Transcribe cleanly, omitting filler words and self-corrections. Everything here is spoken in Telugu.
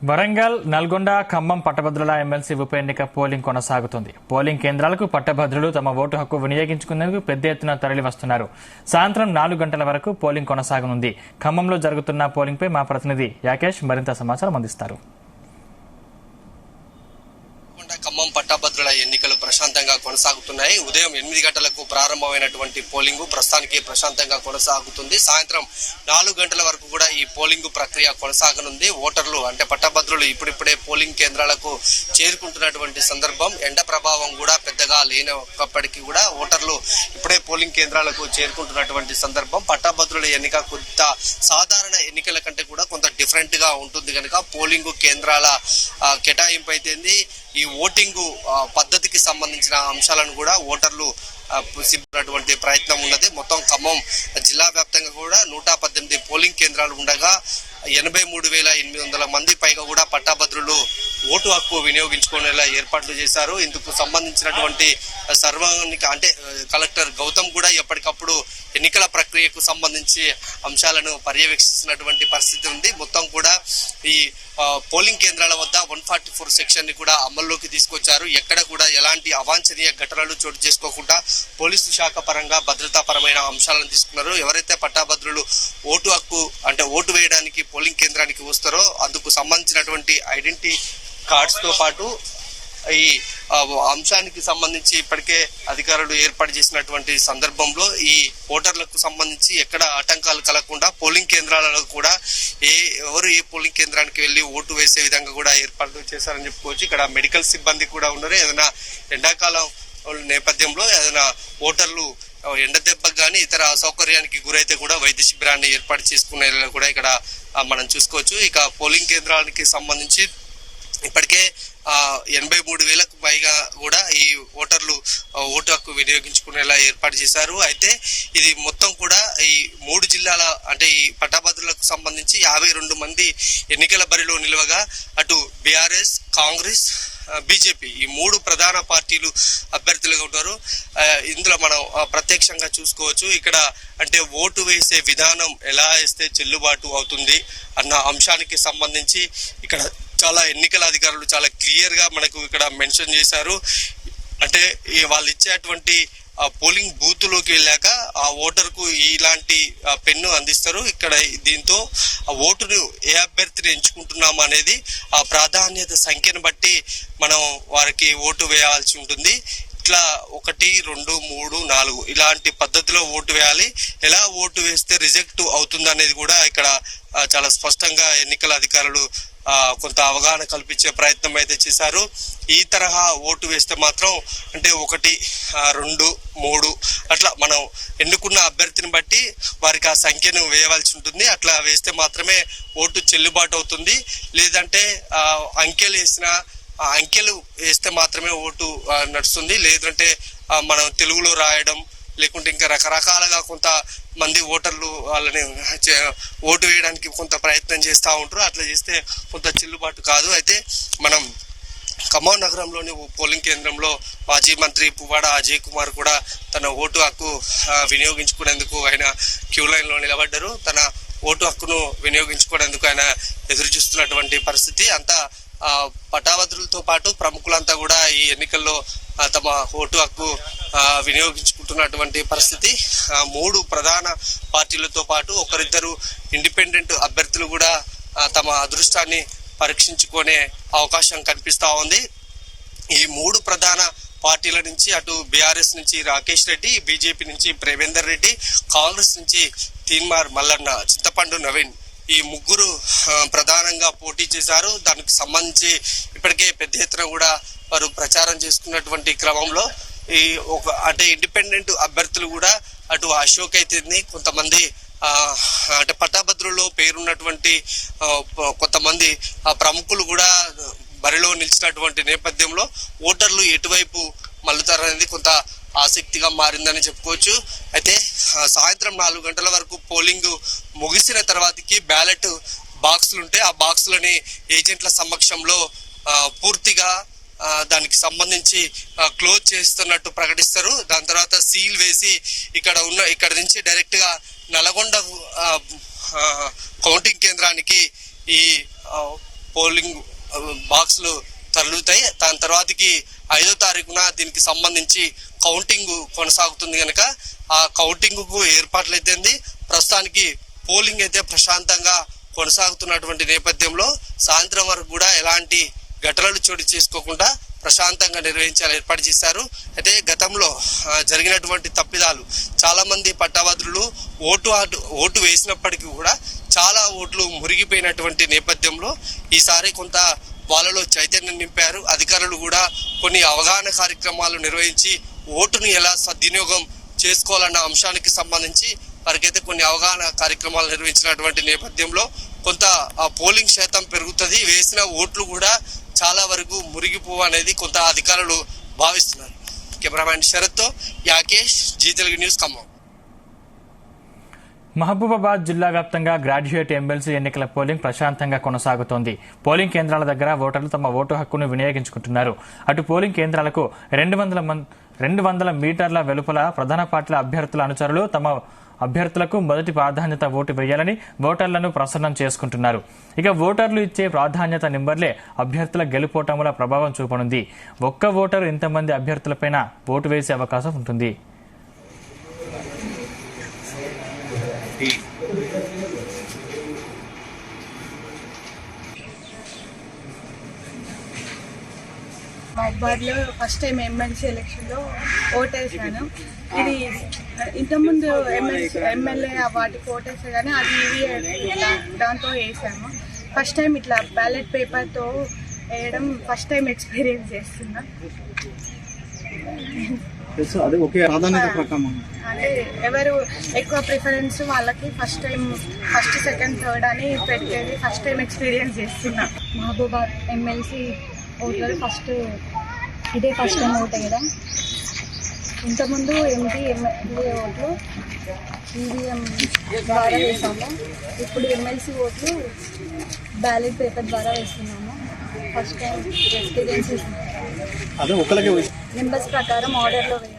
వరంగల్, నల్గొండ, ఖమ్మం పట్టభద్రుల ఎమ్మెల్సీ ఉప ఎన్నిక పోలింగ్ కొనసాగుతుంది. పోలింగ్ కేంద్రాలకు పట్టభద్రులు తమ ఓటు హక్కు వినియోగించుకునేందుకు పెద్ద ఎత్తున తరలి వస్తున్నారు. సాయంత్రం 4 గంటల వరకు పోలింగ్ కొనసాగనుంది. ఖమ్మంలో జరుగుతున్న పోలింగ్పై మా ప్రతినిధి యాకేష్ మరింత సమాచారం అందిస్తారు. ఖమ్మం పట్టభద్రుల ఎన్నికలు ప్రశాంతంగా కొనసాగుతున్నాయి. ఉదయం 8 గంటలకు ప్రారంభమైనటువంటి పోలింగ్ ప్రస్తుతానికి ప్రశాంతంగా కొనసాగుతుంది. సాయంత్రం 4 గంటల వరకు కూడా ఈ పోలింగ్ ప్రక్రియ కొనసాగనుంది. ఓటర్లు అంటే పట్టభద్రులు ఇప్పుడిప్పుడే పోలింగ్ కేంద్రాలకు చేరుకుంటున్నటువంటి సందర్భం. ఎండ ప్రభావం కూడా పెద్దగా లేనప్పటికీ కూడా ఓటర్లు ఇప్పుడే పోలింగ్ కేంద్రాలకు చేరుకుంటున్నటువంటి సందర్భం. పట్టభద్రుల ఎన్నిక కొంత సాధారణ ఎన్నికల కంటే కూడా కొంత డిఫరెంట్ గా ఉంటుంది కనుక పోలింగ్ కేంద్రాల కేటాయింపు అయితేంది, ఈ ఓటింగ్ పద్ధతికి సంబంధించిన అంశాలను కూడా ఓటర్లు సిద్ధమైనటువంటి ప్రయత్నం ఉన్నది. మొత్తం ఖమ్మం జిల్లా వ్యాప్తంగా కూడా 118 పోలింగ్ కేంద్రాలు ఉండగా 83,800 మంది పైగా కూడా పట్టభద్రులు ఓటు హక్కు వినియోగించుకునేలా ఏర్పాట్లు చేశారు. ఇందుకు సంబంధించినటువంటి సర్వాంగిక అంటే కలెక్టర్ గౌతమ్ కూడా ఎప్పటికప్పుడు ఎన్నికల ప్రక్రియకు సంబంధించి అంశాలను పర్యవేక్షిస్తున్నటువంటి పరిస్థితి ఉంది. మొత్తం కూడా ఈ పోలింగ్ కేంద్రాల వద్ద 144 సెక్షన్ ని కూడా అమల్లోకి తీసుకొచ్చారు. ఎక్కడ కూడా ఎలాంటి అవాంఛనీయ ఘటనలు చోటు చేసుకోకుండా పోలీసు శాఖ పరంగా భద్రతా పరమైన అంశాలను తీసుకున్నారు. ఎవరైతే పట్టాభద్రులు ఓటు హక్కు అంటే ఓటు వేయడానికి పోలింగ్ కేంద్రానికి వస్తారో అందుకు సంబంధించినటువంటి ఐడెంటిటీ కార్డ్స్ తో పాటు ఈ అంశానికి సంబంధించి ఇప్పటికే అధికారులు ఏర్పాటు చేసినటువంటి సందర్భంలో ఈ ఓటర్లకు సంబంధించి ఎక్కడ ఆటంకాలు కలగకుండా పోలింగ్ కేంద్రాలలో కూడా ఎవరు ఏ పోలింగ్ కేంద్రానికి వెళ్లి ఓటు వేసే విధంగా కూడా ఏర్పాట్లు చేశారని చెప్పుకోవచ్చు. ఇక్కడ మెడికల్ సిబ్బంది కూడా ఉన్నారు. ఏదైనా ఎండాకాలం నేపథ్యంలో ఏదైనా ఓటర్లు ఎండ దెబ్బకు కానీ ఇతర అసౌకర్యానికి గురైతే కూడా వైద్య శిబిరాన్ని ఏర్పాటు చేసుకునేలా కూడా ఇక్కడ మనం చూసుకోవచ్చు. ఇక పోలింగ్ కేంద్రానికి సంబంధించి ఇప్పటికే 83,000కు పైగా కూడా ఈ ఓటర్లు ఓటు హక్కు వినియోగించుకునేలా ఏర్పాటు చేశారు. అయితే ఇది మొత్తం కూడా ఈ 3 జిల్లాల అంటే ఈ పట్టభద్రులకు సంబంధించి 52 మంది ఎన్నికల బరిలో నిలవగా అటు బీఆర్ఎస్, కాంగ్రెస్, బీజేపీ ఈ 3 ప్రధాన పార్టీలు అభ్యర్థులుగా ఉంటారు. ఇందులో మనం ప్రత్యక్షంగా చూసుకోవచ్చు. ఇక్కడ అంటే ఓటు వేసే విధానం ఎలా వేస్తే చెల్లుబాటు అవుతుంది అన్న అంశానికి సంబంధించి ఇక్కడ చాలా ఎన్నికల అధికారులు చాలా క్లియర్ గా మనకు ఇక్కడ మెన్షన్ చేశారు. అంటే వాళ్ళు ఇచ్చేటువంటి పోలింగ్ బూత్ లోకి వెళ్ళాక ఆ ఓటర్ కు ఇలాంటి పెన్ను అందిస్తారు. ఇక్కడ దీంతో ఆ ఓటును ఏ అభ్యర్థిని ఎంచుకుంటున్నాము అనేది ఆ ప్రాధాన్యత సంఖ్యను బట్టి మనం వారికి ఓటు వేయాల్సి ఉంటుంది. ఇట్లా 1, 2, 3, 4 ఇలాంటి పద్ధతిలో ఓటు వేయాలి. ఎలా ఓటు వేస్తే రిజెక్ట్ అవుతుంది అనేది కూడా ఇక్కడ చాలా స్పష్టంగా ఎన్నికల అధికారులు కొంత అవగాహన కల్పించే ప్రయత్నం అయితే చేశారు. ఈ తరహా ఓటు వేస్తే మాత్రం అంటే 1, 2, 3 అట్లా మనం ఎన్నుకున్న అభ్యర్థిని బట్టి వారికి ఆ సంఖ్యను వేయవలసి ఉంటుంది. అట్లా వేస్తే మాత్రమే ఓటు చెల్లుబాటు అవుతుంది. లేదంటే అంకెలు వేస్తే మాత్రమే ఓటు నడుస్తుంది. లేదంటే మనం తెలుగులో రాయడం లేకుంటే ఇంకా రకరకాలుగా కొంత మంది ఓటర్లు వాళ్ళని ఓటు వేయడానికి కొంత ప్రయత్నం చేస్తూ ఉంటారు. అట్లా చేస్తే కొంత చెల్లుబాటు కాదు. అయితే మనం ఖమ్మం నగరంలోని పోలింగ్ కేంద్రంలో మాజీ మంత్రి పువ్వాడ అజయ్ కుమార్ కూడా తన ఓటు హక్కు వినియోగించుకునేందుకు ఆయన క్యూ లైన్ లో నిలబడ్డారు. తన ఓటు హక్కును వినియోగించుకునేందుకు ఆయన ఎదురు చూస్తున్నటువంటి పరిస్థితి. అంతా పట్టభద్రులతో పాటు ప్రముఖులంతా కూడా ఈ ఎన్నికల్లో తమ ఓటు హక్కు వినియోగించుకుంటున్నటువంటి పరిస్థితి. 3 ప్రధాన పార్టీలతో పాటు 1-2 ఇండిపెండెంట్ అభ్యర్థులు కూడా తమ అదృష్టాన్ని పరీక్షించుకునే అవకాశం కనిపిస్తా ఉంది. ఈ 3 ప్రధాన పార్టీల నుంచి అటు బీఆర్ఎస్ నుంచి రాకేష్ రెడ్డి, బీజేపీ నుంచి ప్రేమేందర్ రెడ్డి, కాంగ్రెస్ నుంచి తీన్మార్ మల్లన్న, చింతపండు నవీన్ ఈ 3 ప్రధానంగా పోటీ చేశారు. దానికి సంబంధించి ఇప్పటికే పెద్ద ఎత్తున కూడా వారు ప్రచారం చేసుకున్నటువంటి క్రమంలో ఈ అంటే ఇండిపెండెంట్ అభ్యర్థులు కూడా అటు అశోక్ అయితే కొంతమంది అంటే పట్టభద్రుల్లో పేరున్నటువంటి కొంతమంది ప్రముఖులు కూడా బరిలో నిలిచినటువంటి నేపథ్యంలో ఓటర్లు ఎటువైపు మల్లుతారనేది కొంత ఆసక్తిగా మారిందని చెప్పుకోవచ్చు. అయితే సాయంత్రం 4 గంటల వరకు పోలింగ్ ముగిసిన తర్వాతకి బ్యాలెట్ బాక్సులు ఉంటే ఆ బాక్సులని ఏజెంట్ల సమక్షంలో పూర్తిగా దానికి సంబంధించి క్లోజ్ చేస్తున్నట్టు ప్రకటిస్తారు. దాని తర్వాత సీల్ వేసి ఇక్కడ నుంచి డైరెక్ట్ గా నల్గొండ కౌంటింగ్ కేంద్రానికి ఈ పోలింగ్ బాక్సులు తరలుతాయి. దాని తర్వాతకి 5వ తారీఖున దీనికి సంబంధించి కౌంటింగ్ కొనసాగుతుంది కనుక ఆ కౌంటింగ్ కు ఏర్పాట్లు అయితే ప్రస్తుతానికి పోలింగ్ అయితే ప్రశాంతంగా కొనసాగుతున్నటువంటి నేపథ్యంలో సాయంత్రం వరకు కూడా ఎలాంటి ఘటనలు చోటు చేసుకోకుండా ప్రశాంతంగా నిర్వహించాలని ఏర్పాటు చేశారు. అయితే గతంలో జరిగినటువంటి తప్పిదాలు చాలా మంది పట్టభద్రులు ఓటు వేసినప్పటికీ కూడా చాలా ఓట్లు మురిగిపోయినటువంటి నేపథ్యంలో ఈసారి కొంత వాళ్ళలో చైతన్యం నింపారు. అధికారులు కూడా కొన్ని అవగాహన కార్యక్రమాలు నిర్వహించి ఓటును ఎలా సద్వినియోగం చేసుకోవాలన్న అంశానికి సంబంధించి వారికైతే కొన్ని అవగాహన కార్యక్రమాలు నిర్వహించినటువంటి నేపథ్యంలో కొంత పోలింగ్ శాతం పెరుగుతుంది. వేసిన ఓట్లు కూడా చాలా వరకు మురిగిపోవు అనేది కొంత అధికారులు భావిస్తున్నారు. కెమెరామ్యాన్ శరత్తో యాకేష్, జీ తెలుగు న్యూస్, ఖమ్మం. మహబూబాబాద్ జిల్లా వ్యాప్తంగా గ్రాడ్యుయేట్ ఎమ్మెల్సీ ఎన్నికల పోలింగ్ ప్రశాంతంగా కొనసాగుతోంది. పోలింగ్ కేంద్రాల దగ్గర ఓటర్లు తమ ఓటు హక్కును వినియోగించుకుంటున్నారు. అటు పోలింగ్ కేంద్రాలకు 200 మీటర్ల వెలుపల ప్రధాన పార్టీల అభ్యర్థుల అనుచరులు తమ అభ్యర్థులకు మొదటి ప్రాధాన్యత ఓటు వేయాలని ఓటర్లను ప్రసన్నం చేసుకుంటున్నారు. ఇక ఓటర్లు ఇచ్చే ప్రాధాన్యత నెంబర్లే అభ్యర్థుల గెలుపోటముల ప్రభావం చూపనుంది. ఒక్క ఓటరు ఇంతమంది అభ్యర్థులపైన ఓటు వేసే అవకాశం ఉంటుంది. మహబూబాబాద్లో ఫస్ట్ టైం ఎమ్మెల్సీ ఎలక్షన్లో ఓటేసాను. ఇది ఇంతకుముందు ఎమ్మెల్యే వాటికి ఓటేసా కానీ అది దాంతో వేసాను. ఫస్ట్ టైం ఇట్లా బ్యాలెట్ పేపర్తో వేయడం ఫస్ట్ టైం ఎక్స్పీరియన్స్ చేస్తున్నా. అంటే ఎవరు ఎక్కువ ప్రిఫరెన్స్ వాళ్ళకి first time, first, second, third అని పెట్టేది ఫస్ట్ టైం ఎక్స్పీరియన్స్ చేస్తున్నా. మహబూబాబాద్ ఎమ్మెల్సీ ఓట్లు ఇదే ఫస్ట్ టైం ఓట్ వేయడం. ఇంతకుముందు ఎమ్మెల్యే ఓట్లు ఈవీఎం ద్వారా వేసాము. ఇప్పుడు ఎమ్మెల్సీ ఓట్లు బ్యాలెట్ పేపర్ ద్వారా వేస్తున్నాము. ఫస్ట్ టైం ఎక్స్పీరియన్స్ నెంబర్స్ ప్రకారం ఆర్డర్లో వేయాలి.